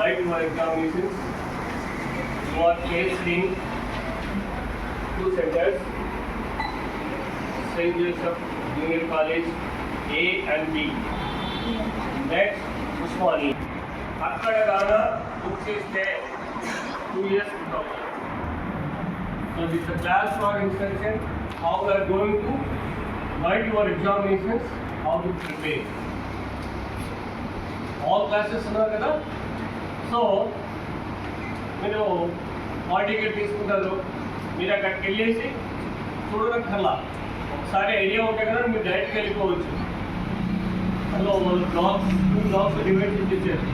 write your examinations. You are placed in 2 centers, St. Joseph Junior College A and B. Next, Usmani. అక్కడ గాన book చేస్తే 2 years ఉంటాం. So this is the class for instruction, how we are going to write your examinations, how to prepare. All classes ఉన్నారు కదా. So మీరు hall ticket తీసుకుంటారు, మీరు అక్కడికి వెళ్ళేసి చూడక్కర్లా, ఒకసారి ఐడియా ఉంటే కదా మీరు డైరెక్ట్గా వెళ్ళిపోవచ్చు. అందులో బ్లాక్స్ 2 బ్లాక్స్ డివైడ్ చేసేసారు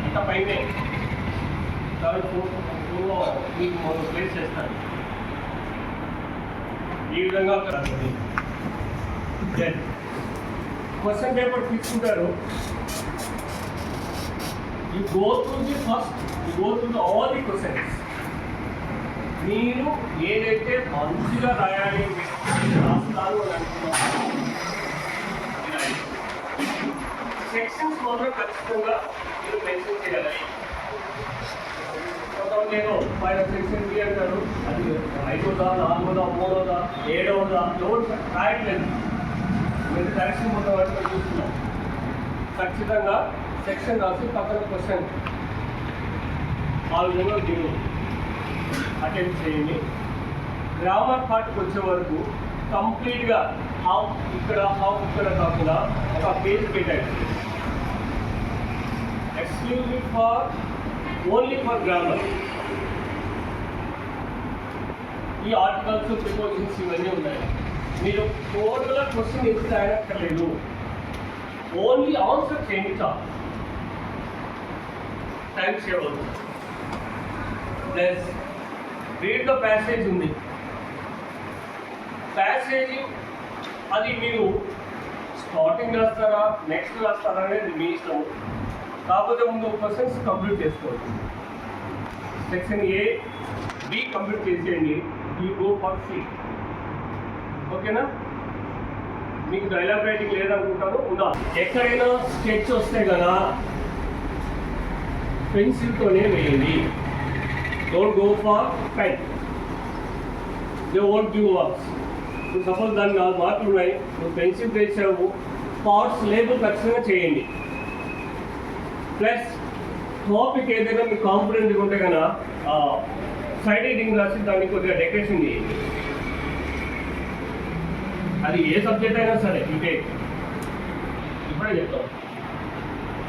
అంతా పైనే. థర్డ్ ఫోర్త్లో మీకు మనం ప్లేస్ చేస్తాను. ఈ విధంగా క్వశ్చన్ పేపర్ తీసుకుంటారు. You go through the first, you go through all the questions. మీరు ఏదైతే మంచిగా రాయాలి రాస్తారు అని అనుకున్నారో సెక్షన్స్ మాత్రం ఖచ్చితంగా మీరు మెన్షన్ చేయాలి. కొంతమంది ఏదో పైన సెక్షన్ బి అంటారు, అది 5వ, 4వ, 3వ, 7వ లోడ్ రాయట్లేదు. మీరు కరెక్షన్ మొత్తం వాటిలో చూస్తున్నాం. ఖచ్చితంగా సెక్షన్ రాసి పక్కన క్వశ్చన్ ఆ విధంగా మీరు అటెంప్ట్ చేయండి. గ్రామర్ పార్ట్కి వచ్చే వరకు కంప్లీట్గా హౌ ఇక్కడ కాకుండా ఒక పేజ్ పెట్టండి, exclusive for only for grammar. ఈ ఆర్టికల్స్, ప్రిపోజిషన్స్ ఇవన్నీ ఉన్నాయి. మీరు టోటల్గా క్వశ్చన్ ఎదురు రాయక్కర్లేదు, ఓన్లీ ఆన్సర్ చేయండి చాలు. టైం సేవ్ అవుతుంది. ప్లస్ రీడ్ ద ప్యాసేజ్ ఉంది. ప్యాసేజ్ అది మీరు స్టార్టింగ్ రాస్తారా నెక్స్ట్ రాస్తారా అనేది మీ ఇష్టం. కాకపోతే ముందు క్వశ్చన్స్ కంప్లీట్ చేసుకోవచ్చు. సెక్షన్ ఏ బి కంప్లీట్ చేసేయండి, యూ గో ఫర్ సి. ఓకేనా? మీకు డైలాగ్ రైటింగ్ లేదనుకుంటాను, ఉందా? ఎక్కడైనా స్కెచ్ వస్తే కదా పెన్సిల్తోనే వేయండి. Don't go for pen, they won't give works. ఇప్పుడు సపోజ్ దానికి 4 మార్కులు ఉన్నాయి, నువ్వు పెన్సిల్ తెచ్చావు, పార్ట్స్ లేబుల్ ఖచ్చితంగా చేయండి. ప్లస్ టాపిక్ ఏదైనా మీకు కాన్ఫిడెంట్గా ఉంటే కన్నా సైడ్ ఎడిటింగ్ రాసి దానికి కొద్దిగా డెకరేషన్ చేయండి. అది ఏ సబ్జెక్ట్ అయినా సరే. ఇంకే ఇప్పుడే చెప్తాం,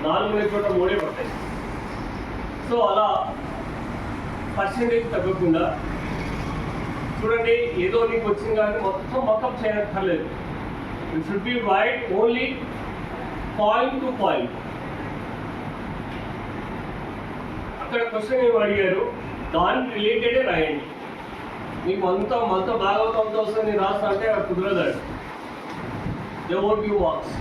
4 చోట 3 పడతాయి. సో అలా పర్సెంటేజ్ తగ్గకుండా చూడండి. ఏదో నీకు వచ్చింది కానీ మొత్తం మకప్ చేయక్కర్లేదు. You should be right only point to point. అక్కడ క్వశ్చన్ ఏమి అడిగారు దానికి రిలేటెడే రాయండి. మీకు అంత భాగవతంతో వస్తుంది రాస్తా అంటే కుదరదు. They won't give marks.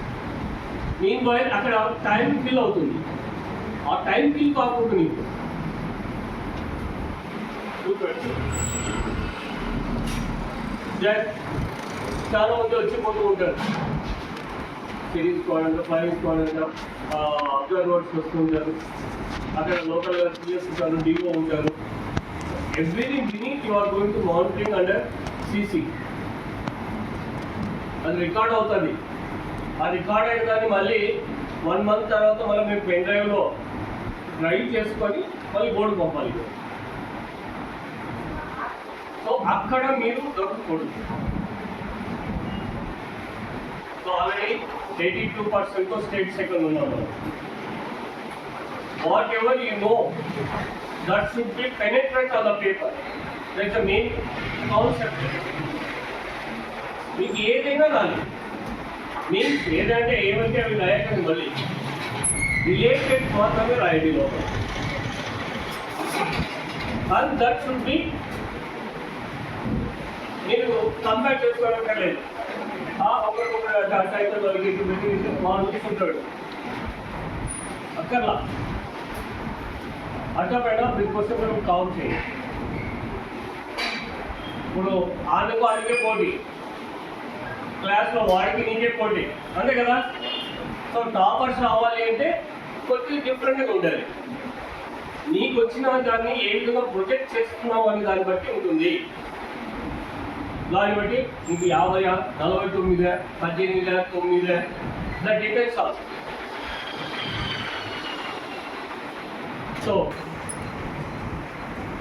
Mean while అక్కడ టైం ఫిల్ అవుతుంది. ఆ టైం ఫిల్ కాకుండా నీకు చాలా మంది వచ్చిపోతూ ఉంటారు. సిరీస్ కావాలంటే, ఫైరింగ్స్ కావాలంటే అబ్జర్వర్స్ వస్తుంటారు. అక్కడ లోకల్గా సిఎస్ ఉంటారు, డిఓ ఉంటారు. Everything beneath you are going to monitoring under CC. అది రికార్డ్ అవుతుంది. ఆ రికార్డ్ అయిన దాన్ని మళ్ళీ 1 month తర్వాత మళ్ళీ మేము పెన్ డ్రైవ్లో డ్రైవ్ చేసుకొని మళ్ళీ బోర్డు పంపాలి. సో అక్కడ మీరు దొరకకూడదు. సో ఆల్రెడీ 82% స్టేట్ సెకండ్ ఉన్నాము. What ever you know that should be penetrate on the paper. That's the main concept. మీకు ఏదైనా రాలి, మీన్స్ ఏదంటే ఏమంటే అవి రాయకండి, మళ్ళీ రిలేటెడ్ మాత్రమే రాయండి లోపల. అండ్ దట్ షుడ్ బి మీరు కంపేర్ చేసుకోవక్కర్లేదు. ఒకరికొకరు సైకిల్ వాళ్ళకి వాళ్ళు తీసుకుంటాడు అక్కర్లా. అట్టపైన ప్రతి క్వశ్చన్ కౌంట్ చేయండి. ఇప్పుడు ఆడుకోవాలంటే పోటీ, క్లాస్లో వాడికి నీకే పోటీ, అంతే కదా. సో టాపర్స్ రావాలి అంటే కొద్దిగా డిఫరెంట్గా ఉండాలి. నీకు వచ్చిన దాన్ని ఏ విధంగా ప్రొజెక్ట్ చేస్తున్నావు అనే దాన్ని బట్టి ఉంటుంది. దాన్ని బట్టి నీకు 50, 49, 18, 9 దట్ డిపెండ్స్ ఆన్. సో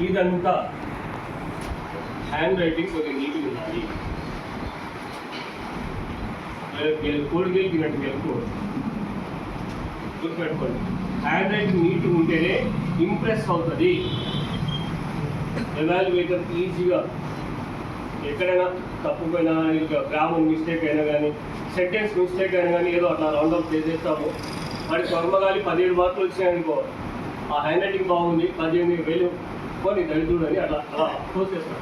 ఇదంతా హ్యాండ్ రైటింగ్ కొద్దిగా నీట్గా ఉండాలి. కోడి గెలిపినట్టు గెలుపుకోవద్దు. గుర్తుపెట్టుకోండి, హ్యాండ్ రైటింగ్ నీట్గా ఉంటేనే ఇంప్రెస్ అవుతుంది. ఎవాల్యుయేటర్ ఈజీగా ఎక్కడైనా తప్పుపోయినా, గ్రామర్ మిస్టేక్ అయినా కానీ, సెంటెన్స్ మిస్టేక్ అయినా కానీ ఏదో అట్లా రౌండప్ చేసేస్తాము. వాడి స్వర్మగాలి 17 మార్కులు వచ్చినాయనుకో, ఆ హ్యాండ్ రైటింగ్ బాగుంది 18,000 కొని దళితుడు అని అట్లా అలా తోసేస్తాం.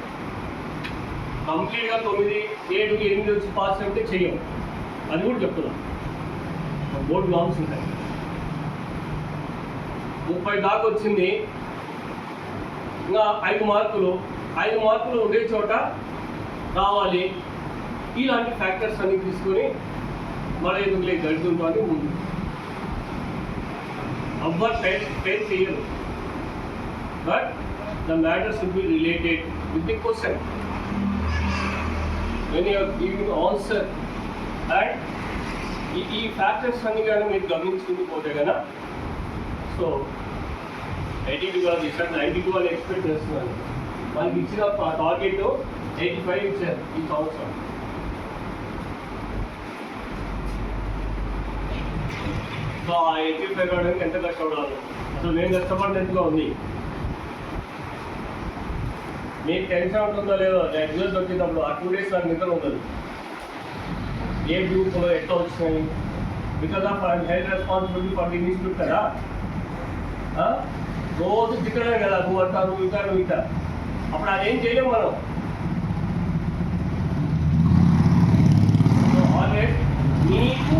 కంప్లీట్గా 9, 7, 8 వచ్చి పాస్ అయితే చెయ్యం. అది కూడా చెప్తున్నాం. బోర్డు నామ్స్ ఉంటాయి. 30 దాకా వచ్చింది, ఇంకా 5 మార్కులు ఉండే చోట రావాలి. ఇలాంటి ఫ్యాక్టర్స్ అన్ని తీసుకొని మన ఎందుకులే దళితుడు అని ముందు అవ్వర్ ఫెయిల్ చేయరు. But the matter should be related with the question. When you are giving answer and ఈ ఫ్యాక్టర్స్ అన్ని కానీ మీరు గమనించుకుంటూ పోతే కదా, సో 82 కాదు ఇక్కడ 92 అని ఎక్స్పెక్ట్ చేస్తున్నాను. వాళ్ళకి ఇచ్చిన టార్గెట్ 85 ఇచ్చారు ఈ సంవత్సరం. సో ఆ 85 కావడానికి ఎంత కష్టపడాలి? అసలు నేను కష్టపడినట్టుగా ఉంది. మీకు టెన్షన్ ఉంటుందో లేదో, రిజల్ట్ వచ్చేటప్పుడు ఆ 2 days నాకు నిద్ర ఉండదు. ఏ గ్రూప్లో ఎట్లా వచ్చినాయి, because of health responsibility for the institute కదా. రోజు తిట్టడే కదా, నువ్వు అంటా నువ్వు ఇట. అప్పుడు అదేం చేయలేము మనం. ఆల్వేస్ మీకు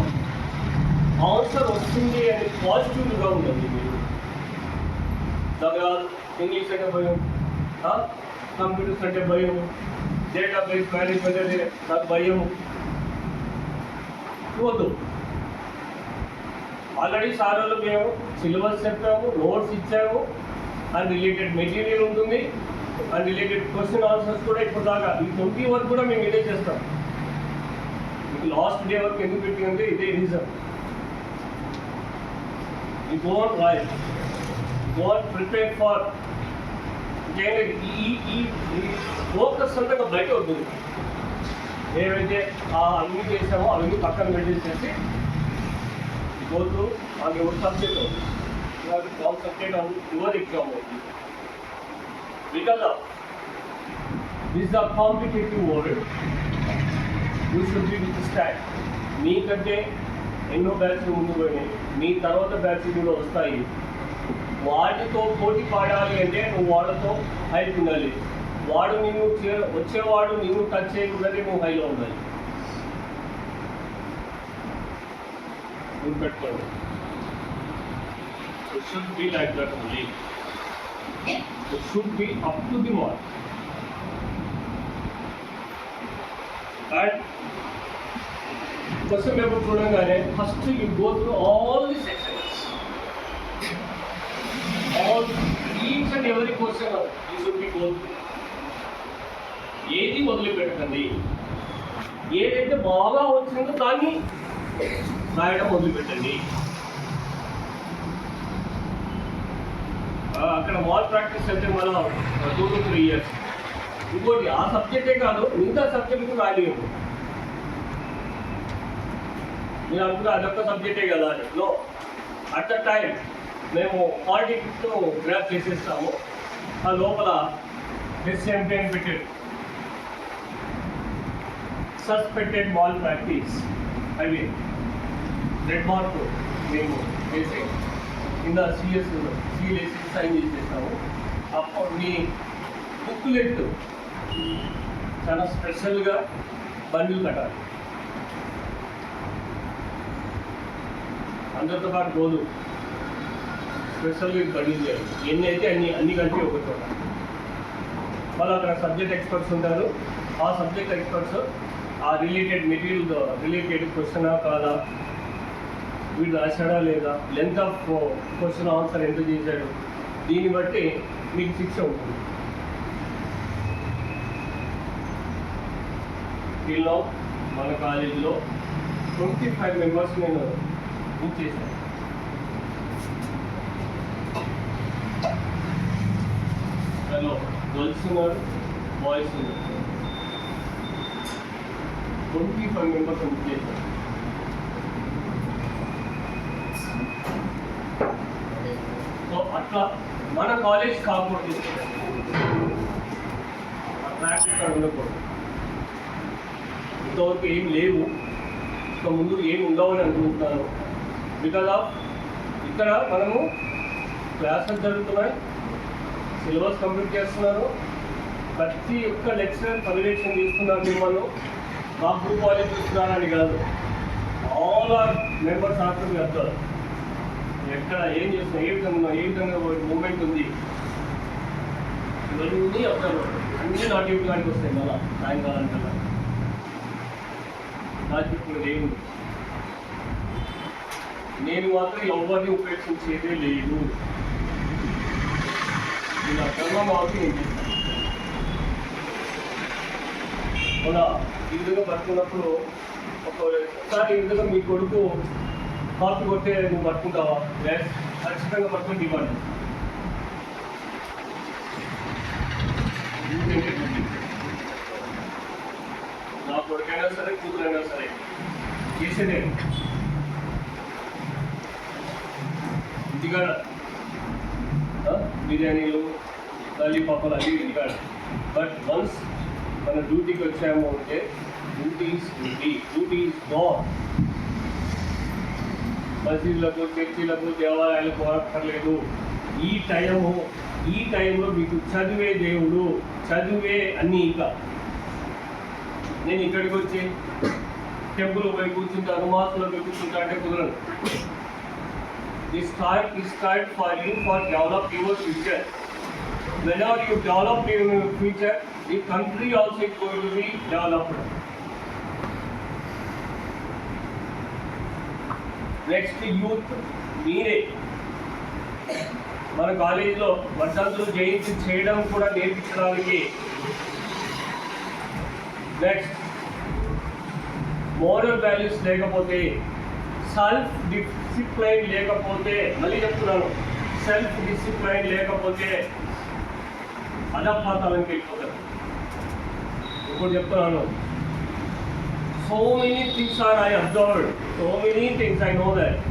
ఆన్సర్ వస్తుంది అని పాజిటివ్గా ఉంటుంది. మీరు దగ్గర ఇంగ్లీష్ అంటే భయం, కంప్యూటర్స్ అంటే భయం, డేటాబేస్ మేనేజ్మెంట్ అంటే నాకు భయము. వద్దు. ఆల్రెడీ సార్ వాళ్ళు మేము సిలబస్ చెప్పాము, నోట్స్ ఇచ్చాము, అండ్ రిలేటెడ్ మెటీరియల్ ఉంటుంది, అండ్ రిలేటెడ్ క్వశ్చన్ ఆన్సర్స్ కూడా ఇప్పుడు దాకా ఈ 20 వరకు కూడా మేము ఇదే చేస్తాం. మీకు లాస్ట్ డే వరకు ఎందుకు పెట్టిందంటే ఇదే reason. You don't write, don't prepare for ఈ ఫోకస్ అంతా బయట అవుతుంది. ఏవైతే అన్ని చేసామో అవన్నీ పక్కన పెట్టేసేసి go through on your subject only. You have to concentrate on your exam only. Because of this is a competitive world, you should be with the stack. మీకంటే ఎన్నో బ్యాచ్లు ముందు పోయినాయి, మీ తర్వాత బ్యాచ్లు కూడా వస్తాయి. వాటితో పోటీ పాడాలి అంటే నువ్వు వాళ్ళతో హైట్ ఉండాలి. వాడు నిన్ను వచ్చేవాడు నిన్ను టచ్ చేయకుండానే నువ్వు హైలో ఉండాలి. గుర్తుపెట్టుకోండి. It should be like that only. It should be up to the mark. And question paper చూడగానే first you go through all the sections. All each and every question you should be go through. ఏది వదిలిపెట్టకండి. ఏదైతే బాగా వచ్చిందో దాన్ని రాయడం మొదలుపెట్టండి. అక్కడ mall practice అయితే మనం 2 to 3 years. ఇంకోటి ఆ సబ్జెక్టే కాదు మిగతా సబ్జెక్ట్ కూడా రాయలేము. నేను అనుకున్నా అదొక్క సబ్జెక్టే కదా అని. నో, అట్ ద టైం మేము పాలిటిక్స్ గ్రాప్ చేసేస్తాము. ఆ లోపల ఎస్ఎంపీఎన్ పెట్టాడు, సస్పెక్టెడ్ మాల్ ప్రాక్టీస్. అవి రెడ్ మార్క్ మేము వేసి కింద సీలేసి సైన్ చేసేస్తాము. అప్పుడు మీ బుక్లెట్ చాలా స్పెషల్గా బండిల్ కట్టాలి. అందరితో పాటు పోదు, స్పెషల్గా బండిల్ చేయాలి. ఎన్ని అయితే అన్ని కలిపి ఒక చోట. వాళ్ళు అక్కడ సబ్జెక్ట్ ఎక్స్పర్ట్స్ ఉంటారు. ఆ సబ్జెక్ట్ ఎక్స్పర్ట్స్ ఆ రిలేటెడ్ మెటీరియల్ రిలేటెడ్ క్వశ్చనా కాదా, వీడు రాశాడా లేదా, లెంత్ ఆఫ్ క్వశ్చన్ ఆన్సర్ ఎంత చేశాడు, దీన్ని బట్టి మీకు శిక్ష ఉంటుంది. దీనిలో మన కాలేజీలో 25 మెంబర్స్ నేను బుక్ చేశాను. దానిలో గర్ల్స్ ఉన్నారు, బాయ్స్ ఉన్నారు. 25 మెంబర్స్ బుక్ చేశాను. సో అట్లా మన కాలేజ్ కాకూడదు, ప్రాక్టికల్ ఉండకూడదు. ఇంతవరకు ఏం లేవు, ఇంకా ముందు ఏం ఉండవని అనుకుంటున్నాను. బికాజ్ ఆఫ్ ఇక్కడ మనము క్లాసెస్ జరుగుతున్నాయి, సిలబస్ కంప్లీట్ చేస్తున్నారు, ప్రతి ఒక్క లెక్చరర్ పర్యవేక్షణ తీసుకున్నారు. మిమ్మల్ని మా గ్రూప్ వాళ్ళే చూస్తున్నారని కాదు, ఆల్ ఆర్ మెంబర్స్ ఆఫ్టర్ చెప్తారు ఎక్కడ ఏం చేస్తున్నా, ఏ విధంగా మూమెంట్ ఉంది, ఇవన్నీ చెప్తారు. అన్నీ నా డ్యూటీ కాడికి వస్తాయి. మళ్ళీ సాయంకాలానికల్లా ఇప్పుడు లేవు. నేను మాత్రం ఎవరిని ఉపేక్షించేదే లేదు. ఇలా కర్మ మాకు నేను చేస్తాను. అలా ఈ విధంగా పట్టుకున్నప్పుడు ఒకసారి ఈ విధంగా మీ కొడుకు కాపు కొట్టే నువ్వు పట్టుకుంటావా? ఖచ్చితంగా పట్టుకుని డిమాండ్. నా కొడుకైనా సరే, కూతురైనా సరే చేసేదే ఇంటికాడ బిర్యానీలు, లాలీపాపాలు అవి ఇంటికాడ. బట్ వన్స్ మన డ్యూటీకి వచ్చాము అంటే డ్యూటీ ఈజ్ గాడ్. మసీదులకు, చర్చిలకు, దేవాలయాలకు పోరాడలేదు. ఈ టైంలో మీకు చదివే దేవుడు, చదివే అన్నీ. ఇంకా నేను ఇక్కడికి వచ్చి టెంపుల్ పోయి కూర్చుంటాను, మాస్లో పోయి కూర్చుంటా అంటే కుదరదు. This time is time for you for develop your future. Whenever you develop your future, the country also is going to be developed. Next youth, మీరే మన కాలేజీలో వర్ధంతులు జయంతి చేయడం కూడా నేర్పించడానికి. నెక్స్ట్ మోరల్ వాల్యూస్ లేకపోతే, సెల్ఫ్ డిసిప్లైన్ లేకపోతే, మళ్ళీ చెప్తున్నాను, సెల్ఫ్ డిసిప్లైన్ లేకపోతే అధపాతాళానికి వెళ్ళిపోతారు. ఇప్పుడు చెప్తున్నాను, so many things are I observed, so many things I know that,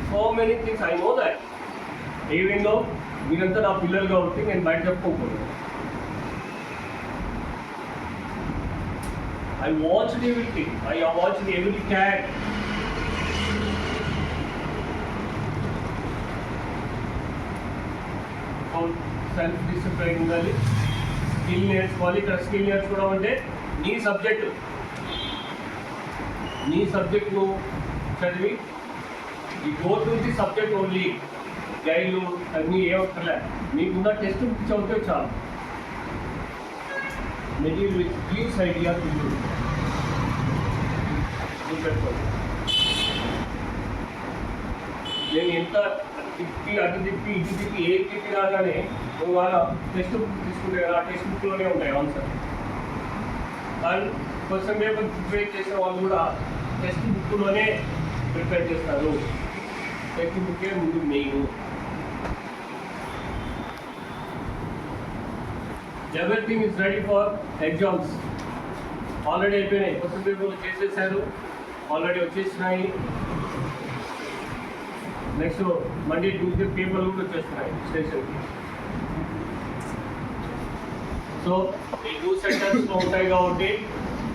so many things I know that. Even though మీరంతా నా పిల్లలు కాబట్టి నేను బయట చెప్పుకోకూడదు. I watched everything. I watched every cat. Self discipline ఉండాలి, స్కిల్ నేర్చుకోవాలి. ఇక్కడ స్కిల్ నేర్చుకోవడం అంటే నీ సబ్జెక్టు చదివి ఈ కోర్స్ నుంచి సబ్జెక్ట్ ఓన్లీ, గైడ్లు అన్నీ ఏమక్కర్లే, మీకున్న టెక్స్ట్ బుక్ చదివితే చాలు. Material which gives idea to you. నేను ఎంత తిప్పి అటు తిప్పి ఇటు తిప్పి ఏ తిప్పినా కానీ నువ్వు వాళ్ళ టెక్స్ట్ బుక్ తీసుకుంటే కదా, ఆ టెక్స్ట్ బుక్లోనే ఉంటాయి ఆన్సర్. కానీ క్వశ్చన్ పేపర్ ప్రిపేర్ చేసే వాళ్ళు కూడా టెక్స్ట్ బుక్లోనే ప్రిపేర్ చేస్తారు. టెక్స్ట్ బుక్కే ముందు main. Everything is ready for exams. Already అయిపోయినాయి, క్వశ్చన్ పేపర్లు చేసేసారు, ఆల్రెడీ వచ్చేసినాయి. నెక్స్ట్ మండే ట్యూస్డే పేపర్లు కూడా వచ్చేస్తున్నాయి స్టేషన్కి. సో ఈ 2 సెంటర్స్లో ఉంటాయి కాబట్టి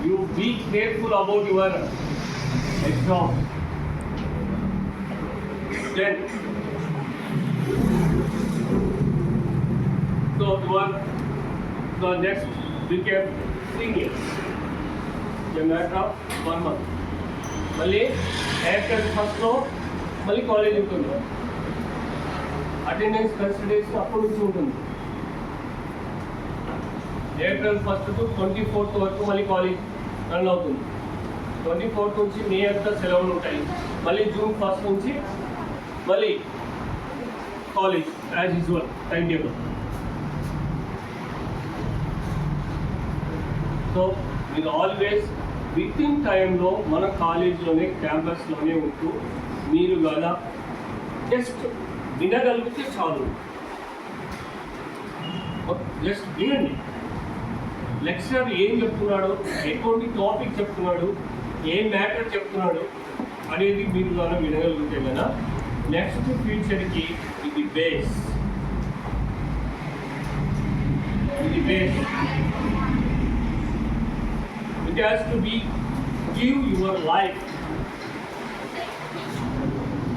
you be careful about your exam. Then so your the next became seniors. A matter of 1 month. మళ్ళీ ఏప్రిల్ 1 మళ్ళీ కాలేజ్ ఉంటుంది. అటెండెన్స్ కన్సిడరేషన్ అప్పటి నుంచి ఉంటుంది. ఏప్రిల్ 1 to 24 వరకు మళ్ళీ కాలేజ్ రన్ అవుతుంది. 24 నుంచి మే అంతా సెలవులు ఉంటాయి. మళ్ళీ జూన్ 1 నుంచి మళ్ళీ college as usual time table. So మీరు ఆల్వేస్ విత్ ఇన్ టైంలో మన కాలేజీలోనే క్యాంపస్లోనే ఉంటూ మీరు కదా జస్ట్ వినగలిగితే చాలు. జస్ట్ వినండి, లెక్చరర్ ఏం చెప్తున్నాడు, ఎటువంటి టాపిక్ చెప్తున్నాడు, ఏం మ్యాటర్ చెప్తున్నాడు అనేది మీరు ద్వారా వినగలిగితే కదా నెక్స్ట్ ఫ్యూచర్కి ఇది base. It has to be give your life.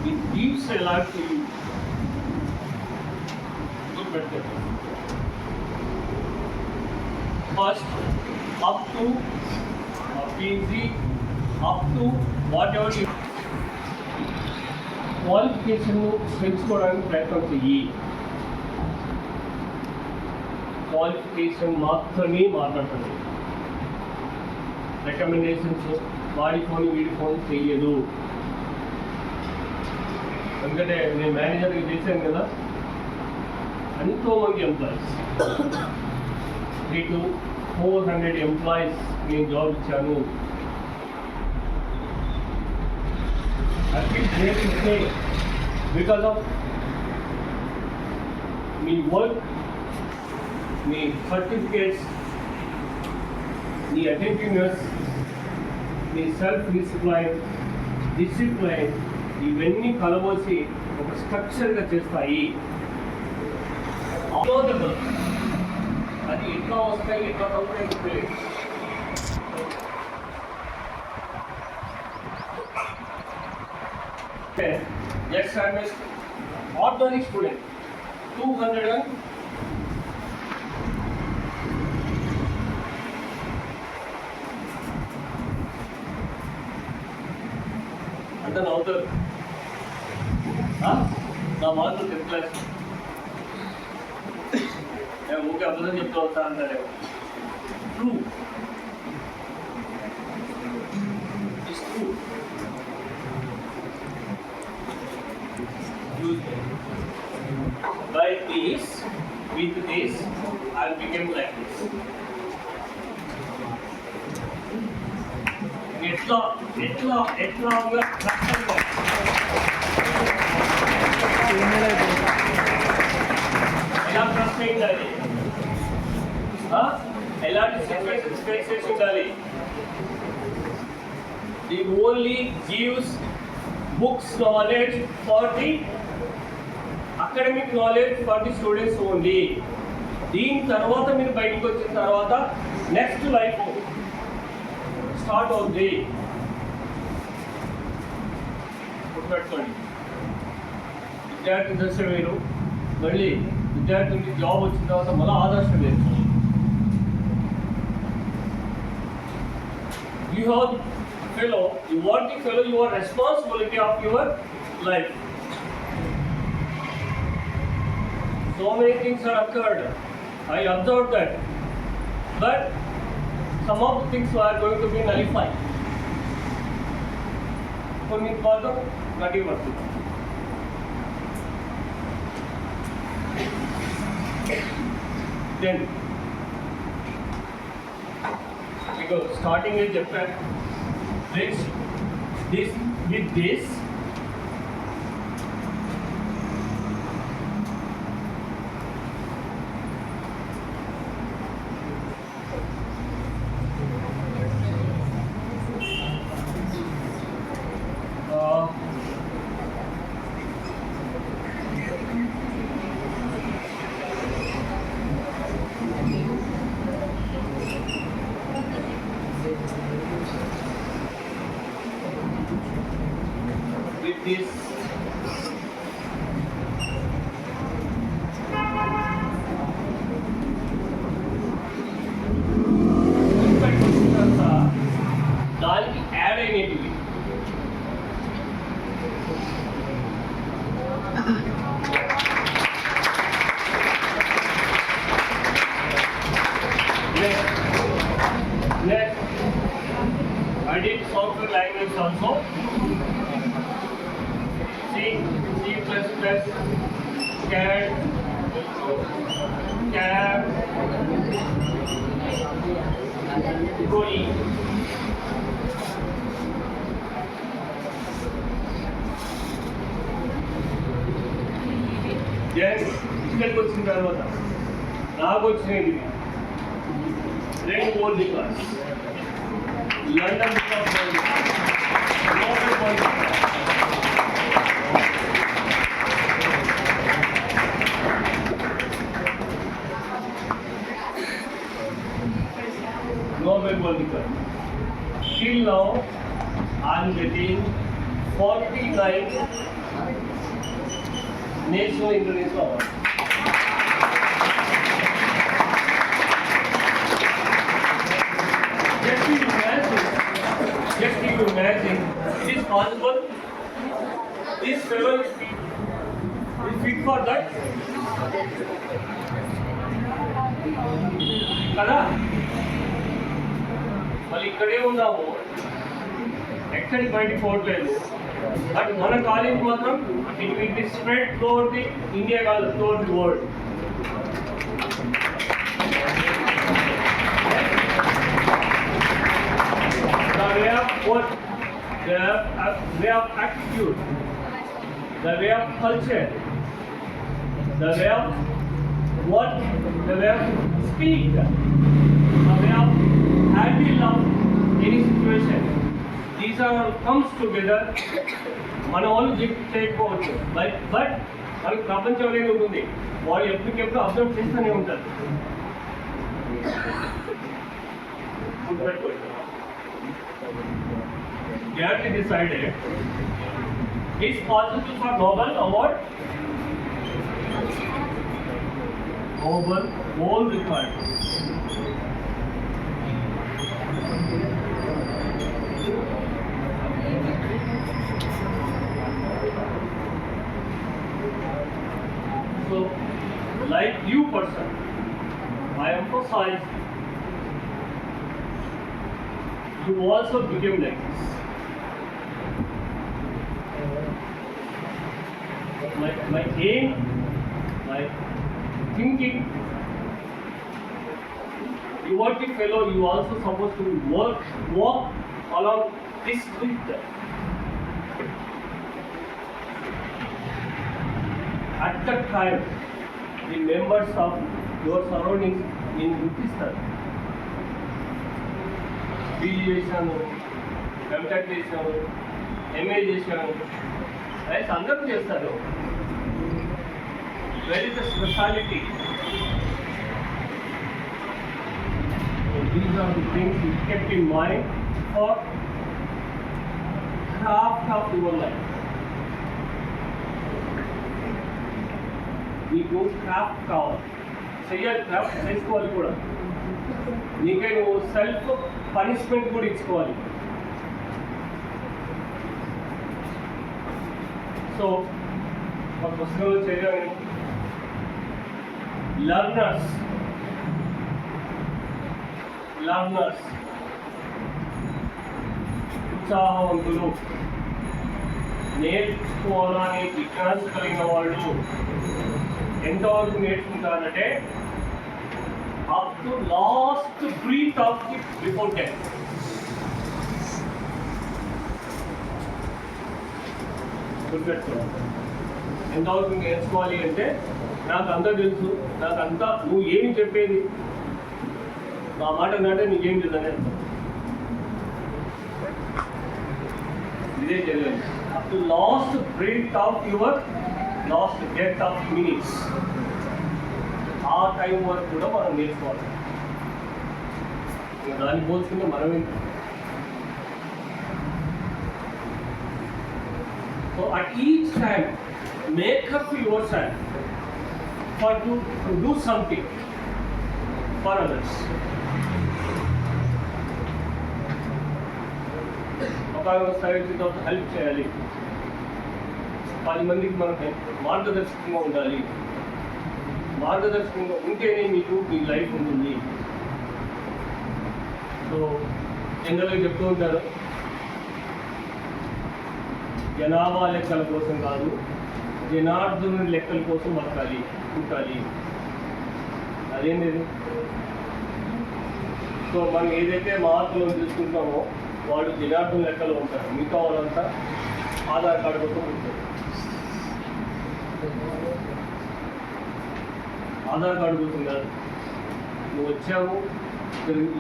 It gives a life to you. Good better. First, up to PG, up to whatever you qualification పెంచుకోవడానికి ప్రయత్నం చెయ్యి. క్వాలిఫికేషన్ మాత్రమే మాట్లాడుతుంది. రికమెండేషన్స్ వాడి ఫోన్ చెయ్యదు. ఎందుకంటే నేను మేనేజర్కి చేశాను కదా, ఎంతోమంది ఎంప్లాయీస్ 300 to 400 ఎంప్లాయీస్ నేను జాబ్ ఇచ్చాను. Because of me work, me certificates, me attentiveness, me self discipline ఇవన్నీ కలబోసి ఒక స్ట్రక్చర్గా చేస్తాయి. అది ఎట్లా వస్తాయి, ఎట్లా కలుగుతాయి. Yes, I'm an ordinary student. 200 and then outer. నా మార్కులు 10th class. ఓకే అబద్ధం చెప్తూ వస్తా అంటారే. True. It's true. By this, with this, I became like this. ఎట్లా ఎలా ట్రస్ట్ అయింది, ఎలాంటి స్పేసెస్ ఉండాలి. The only gives books knowledge for the academic knowledge for the students only. దీని తర్వాత మీరు బయటకు వచ్చిన తర్వాత నెక్స్ట్ లైఫ్ స్టార్ట్ అవుతుంది. గుర్తుపెట్టుకోండి, విద్యార్థి దశ వేరు, మళ్ళీ విద్యార్థికి జాబ్ వచ్చిన తర్వాత మళ్ళీ ఆదర్శం వేరు. You have fellow, you want to follow your responsibility of your life. So many things are occurred. I observed that, but some of the things are going to be nullified. కొన్ని మాత్రం గట్టి పడుతుంది. Then because starting with Japan, this with this this దానికి add అయినవి next I did software language also. plus cat, cab, goli. Then ఇక్కడికి వచ్చిన తర్వాత నాకు వచ్చినది రెండు old class London Nobel World Record. Till now, I am getting 49 national international awards. Just you imagine, it is possible. This fellow is fit for that. కదా మళ్ళీ ఇక్కడే ఉన్నాము, ఎక్కడికి బయటికి పోవట్లేదు. బట్ మన కాలేజ్ మాత్రం it is spread throughout the India కాదు, throughout the world. The way of what, the way of attitude, the way of culture, the way of what, the way of speak, the way of handle of any situation. These are all comes together. మన వాళ్ళు చేయకపోవచ్చు, but మనకి ప్రపంచం అనేది ఉంటుంది, వాళ్ళు ఎప్పటికెప్పుడు observe చేస్తూనే ఉంటారు. They have decided it's possible for Nobel Award, Nobel World Record. So, like you person, I emphasize you also became like this. My aim, my thinking, you are the fellow, you also supposed to walk along this route. At that time, the members of your surroundings in Pakistan, BE చేశాను, MTech చేశాను, MA చేశాను, అయితే అందరూ చేస్తారు. Very the speciality. These are the things you kept in mind for craft of your life. నీకు craft కావాలి, చెయ్యాలి, craft చేసుకోవాలి కూడా. నీకే నువ్వు సెల్ఫ్ పనిష్మెంట్ కూడా ఇచ్చుకోవాలి. సో ఒక పుస్తకంలో చేయాలి, లర్నర్స్ ఉత్సాహవంతులు, నేర్చుకోవాలని జిజ్ఞాస కలిగిన వాళ్ళు ఎంతవరకు నేర్చుకుంటారంటే up to last breath of the before death. గుర్తుపెట్టుకోవాలి, ఎంతవరకు నేర్చుకోవాలి అంటే నాకు అంతా తెలుసు, నాకు అంతా నువ్వు ఏమి చెప్పేది నా మాట అంటే నీకేం తెలియదని అర్థం. ఇదే తెలియదు. Up to last breath of your last death of minutes, ఆ టైం వరకు కూడా మనం నేర్చుకోవాలి. దాన్ని పోల్చుకుంటే మనమే. So at each time make up your self for to do something for others. ఒక స్థాయిలో హెల్ప్ చేయాలి, 10 మందికి మనం మార్గదర్శకంగా ఉండాలి. మార్గదర్శకంగా ఉంటేనే మీకు మీ లైఫ్ ఉంటుంది. సో జనరల్గా చెప్తూ ఉంటారు, జనాభా లెక్కల కోసం కాదు, జనార్దనుని లెక్కల కోసం బతకాలి, పుట్టాలి. అదేంటి? సో మనం ఏదైతే మహాత్ములను తీసుకుంటామో వాడు జనార్దన లెక్కలో ఉంటారు, మిగతా వాళ్ళంతా ఆధార్ కార్డు కోసం ఉంటారు. ఆధార్ కార్డు కోసం కాదు. నువ్వు వచ్చావు,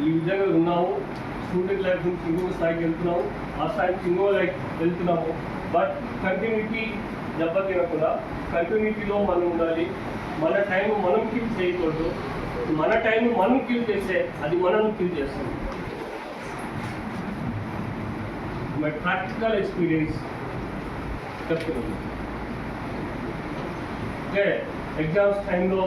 ఈ విధంగా ఉన్నావు, స్టూడెంట్ లైఫ్ నుంచి ఇంకొక స్థాయికి వెళ్తున్నావు, ఆ స్థాయికి ఇంకో లైఫ్ వెళ్తున్నాము. బట్ కంటిన్యూటీ దెబ్బతినకుండా కంటిన్యూటీలో మనం ఉండాలి. మన టైం మనం కిల్ చేయకూడదు. మన టైం మనం కిల్ చేస్తే అది మనం కిల్ చేస్తుంది. మై ప్రాక్టికల్ ఎక్స్పీరియన్స్ చెప్తున్నాను. ఓకే, ఎగ్జామ్స్ టైంలో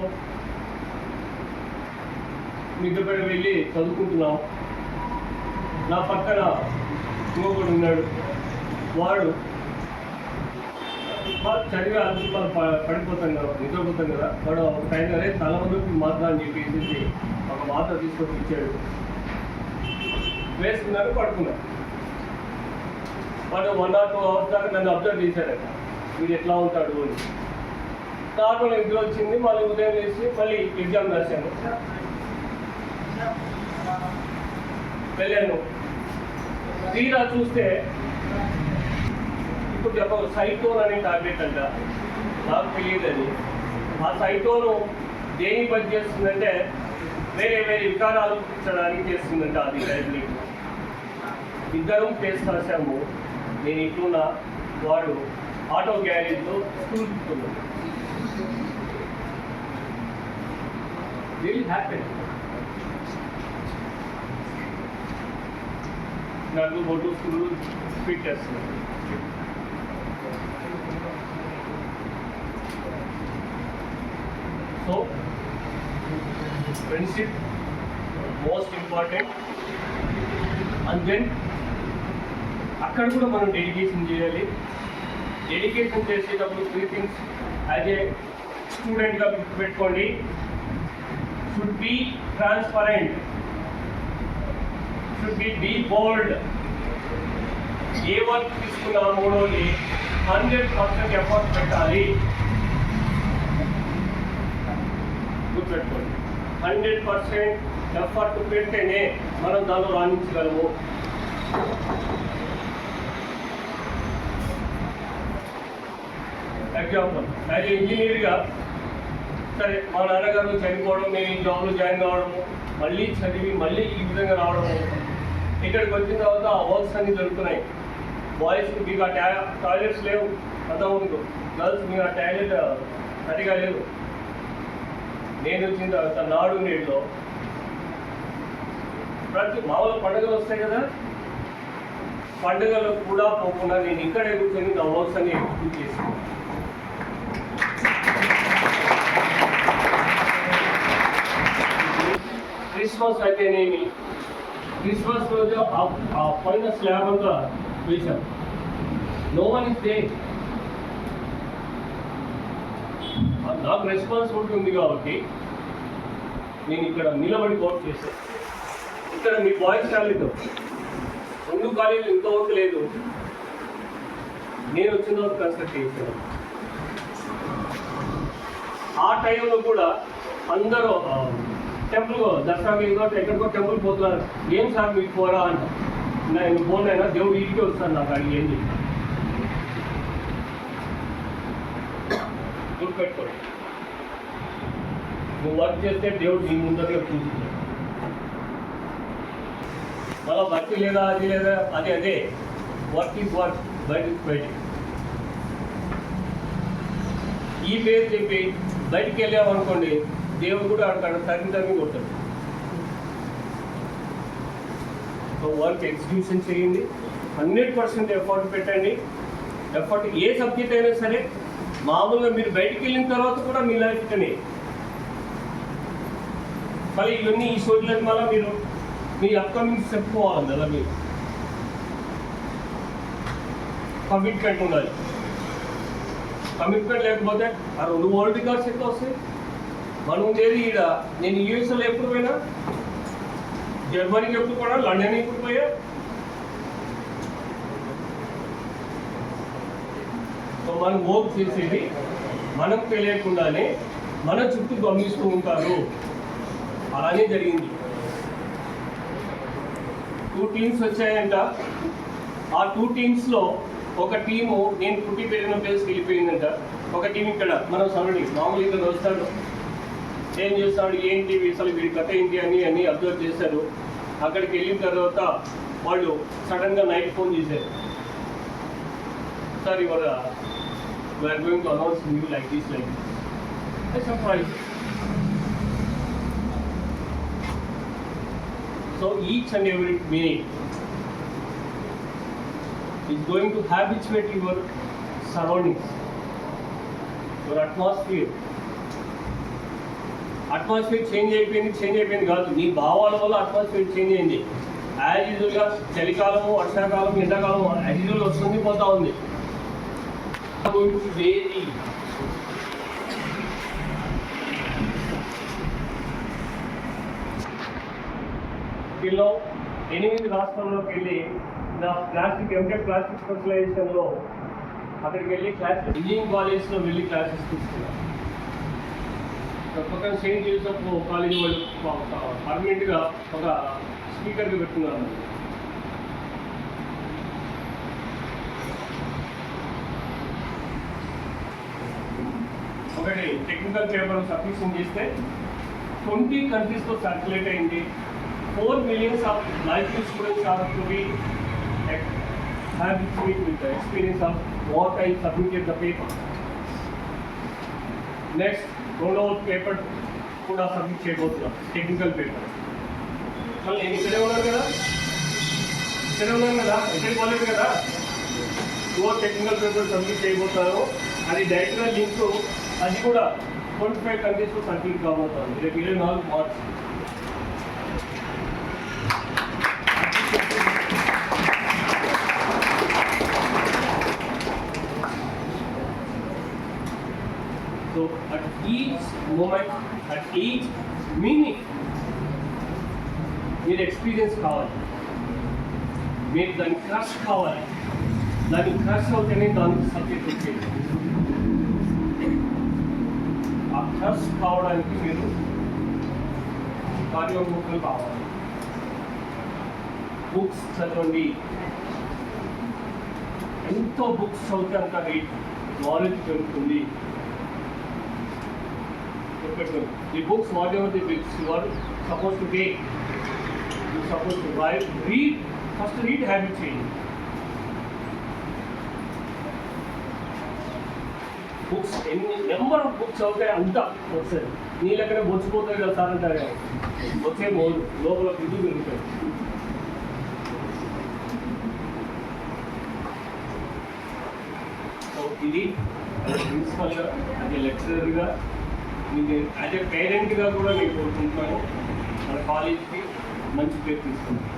మిద్దపేట వెళ్ళి చదువుకుంటున్నాం. నా పక్కన ఇంకొకడు ఉన్నాడు. వాడు చదివి అద్భుతాలు పడిపోతాం కదా, నిద్రపోతాం కదా. వాడు ఒక టైం అదే తలవరకు మాత్ర అని చెప్పేసి ఒక మాత్ర తీసుకొని ఇచ్చాడు. వేసుకున్నారు, పడుకున్నారు. వాడు 1 or 2 hours దాకా నన్ను అబ్జర్వ్ చేశాడట, వీడు ఎట్లా ఉంటాడు అని. నార్మల్ నిద్ర వచ్చింది. మళ్ళీ ఉదయం వేసి మళ్ళీ ఎగ్జామ్ రాశాను, వెళ్ళాను. తీరా చూస్తే ఇప్పుడు చెప్ప సైటోన్ అనే టాబ్లెట్ అంట, నాకు తెలియదు అది. ఆ సైటోను దేని పని చేస్తుందంటే వేరే వేరే వికారాలు పుట్టించడానికి చేస్తుందంట అది టాబ్లెట్. ఇద్దరం టెస్ట్ రాశాము. నేను ఇట్లున్నా, వాడు ఆటో గ్యారేజ్లో స్కూల్ ఇస్తున్నాడు. Really happy. నాకు బొట్టు స్కూల్ ఫిట్ చేస్తున్నాడు. So friendship most important. And then అక్కడ కూడా మనం డెడికేషన్ చేయాలి. డెడికేషన్ చేసేటప్పుడు 3 things యాజ్ ఏ స్టూడెంట్గా గుర్తుపెట్టుకోండి. Should be transparent, should be bold. A work తీసుకున్నామో 100% ఎఫర్ట్ పెట్టాలి. గుర్తుపెట్టుకోండి, 100% ఎఫర్ట్ పెడితేనే మనం దానిలో రాణించగలము. ఎగ్జాంపుల్, యాజ్ ఏ ఇంజనీర్గా సరే మా నాన్నగారు చనిపోవడం, నేను ఈ జాబ్లో జాయిన్ కావడము, మళ్ళీ చదివి మళ్ళీ ఈ విధంగా రావడము. ఇక్కడికి వచ్చిన తర్వాత ఆ వర్క్స్ అన్నీ దొరుకుతున్నాయి. బాయ్స్కి మీకు ఆ టాయిలెట్స్ లేవు, అర్థం ఉంటుంది. గర్ల్స్ మీకు ఆ టాయిలెట్ సరిగా లేదు. నేను వచ్చిన తర్వాత నాడు నేడులో ప్రతి మామూలు పండుగలు వస్తాయి కదా, పండుగలు కూడా పోకుండా నేను ఇక్కడే కూర్చొని నా వర్క్స్ అన్ని ఎగ్జిక్యూట్ చేసాను. క్రిస్మస్ అయితేనేమి, క్రిస్మస్ రోజు ఆ పైన స్లాబ్ అంతా వేశాం. No one is there. నాకు రెస్పాన్సిబిలిటీ ఉంది కాబట్టి నేను ఇక్కడ నిలబడి కోట్ చేశాను. ఇక్కడ మీ బాయ్స్ కాలేజ్ 2 కాలేజీలు ఇంతవరకు లేదు, నేను వచ్చిన వరకు కన్స్ట్రక్ట్ చేశాను. ఆ టైంలో కూడా అందరూ టెంపుల్ దసరాకి ఏదో ఎక్కడికో టెంపుల్ పోతున్నారు. ఏం సార్ మీకు పోరా అంట. నేను పోనైనా దేవుడు ఇంటికి వస్తాను నాకు అడిగి ఏం చెప్పి. గుర్తుపెట్టుకోండి, నువ్వు వర్క్ చేస్తే దేవుడు నీ ముందరగా చూస్తున్నాడు. మళ్ళీ భక్తి లేదా అది లేదా అదే వర్క్ ఈజ్ వర్క్, బయట ఇస్ బయట. ఈ పేరు చెప్పి బయటికి వెళ్ళామనుకోండి, దేవుడు కూడా అక్కడ తరిగి కొడతాడు. సో వర్క్ ఎగ్జిక్యూషన్ చేయండి, 100% ఎఫర్ట్ పెట్టండి. ఎఫర్ట్ ఏ సబ్జెక్ట్ అయినా సరే. మామూలుగా మీరు బయటికి వెళ్ళిన తర్వాత కూడా మీ లైఫ్ కానీ మళ్ళీ ఇవన్నీ ఈ షోట్లకి మళ్ళీ మీరు మీ అప్కమింగ్ చెప్పుకోవాలి. అలా మీరు కమిట్మెంట్ ఉండాలి. కమిట్మెంట్ లేకపోతే ఆ 2 వరల్డ్ రికార్డ్స్ ఎంత వస్తాయి? మనం ఉండేది ఈడ. నేను యూఎస్ఏలో ఎప్పుడు పోయినా, జర్మనీకి ఎప్పుడు పోయినా, లండన్ ఎప్పుడు పోయా. సో మనం వర్క్ చేసేది మనకు తెలియకుండానే మన చుట్టూ గమనిస్తూ ఉంటారు. అలానే జరిగింది. 2 టీమ్స్ వచ్చాయంట. ఆ 2 టీమ్స్లో ఒక టీము నేను పుట్టి పెరిగిన ప్లేస్కి వెళ్ళిపోయిందంట. ఒక టీం ఇక్కడ మనం సరౌండింగ్ మామూలు ఇక్కడ వస్తాడు, ఏం చేస్తాడు, ఏంటి అసలు వీడి కథ ఏంటి అని అబ్జర్వ్ చేశారు. అక్కడికి వెళ్ళిన తర్వాత వాళ్ళు సడన్గా నైట్ ఫోన్ చేశారు, సార్ ఇవాళ we are going to announce new like this. Surprise. So each and every minute is going to habituate your surroundings, your atmosphere. Atmosphere change అయిపోయింది కాదు, నీ భావాల వల్ల అట్మాస్ఫియర్ చేంజ్ అయింది. యాజ్ యూజువల్గా చలికాలము, వర్షాకాలం, ఎండాకాలం యాజ్ యూజువల్ వస్తుంది పోతా ఉంది. వేరీ వీళ్ళు 8 రాష్ట్రాల్లోకి వెళ్ళి నా ప్లాస్టిక్ ఎంటెక్ ప్లాస్టిక్ స్పెషలైజేషన్లో అక్కడికి వెళ్ళి క్లాసెస్, ఇంజనీరింగ్ కాలేజ్లో వెళ్ళి క్లాసెస్ తీసుకున్నాను. పక్కన సెయింట్ జోసెఫ్ కాలేజీ వాళ్ళు పర్మనెంట్గా ఒక స్పీకర్గా పెట్టుకున్నారు. ఒకటి టెక్నికల్ పేపర్ సబ్మిషన్ చేస్తే 20 కంట్రీస్లో సర్క్యులేట్ అయింది. 4 million of lifelong students are to be have with the experience of what I submitted the paper. Next, రెండవ పేపర్ కూడా సబ్మిట్ చేయబోతున్నాం, టెక్నికల్ పేపర్. మళ్ళీ నేను ఇక్కడే ఉన్నాను కదా, ఇక్కడికి పోలేదు కదా. 2 టెక్నికల్ పేపర్ సబ్మిట్ చేయబోతాను. అది డైరెక్ట్గా లింక్, అది కూడా 25 కంట్రీస్లో సబ్మిట్ కాబోతాను. రేపు 24 March. So at each moment, at each minute, మీరు ఎక్స్పీరియన్స్ కావాలి, మీరు దాన్ని క్రష్ కావాలి. దాన్ని క్రష్ అవుతేనే దానికి సబ్జెక్ట్ వచ్చేది. ఆ క్రష్ కావడానికి మీరు కార్యోన్ముఖులు కావాలి. బుక్స్ చదవండి. ఎంతో బుక్స్ చదివితే అంత నాలెడ్జ్ పెరుగుతుంది. The books, whatever the books you are supposed to take, you are supposed to read. First read habit change. Books, any number of books out there, anta వస్తుంది. నీ లెక్కనే బొచ్చిపోతాయి కదా సార్ అంటారు కదా, వచ్చే లోపల బిడ్డు పెరుగుతాయి. సో ఇది ప్రిన్సిపల్గా, అది లెక్చరర్గా, మీకు యాజ్ ఏ పేరెంట్గా కూడా నేను కోరుకుంటున్నాను, మన కాలేజ్కి మంచి పేరు తీసుకుంటాను.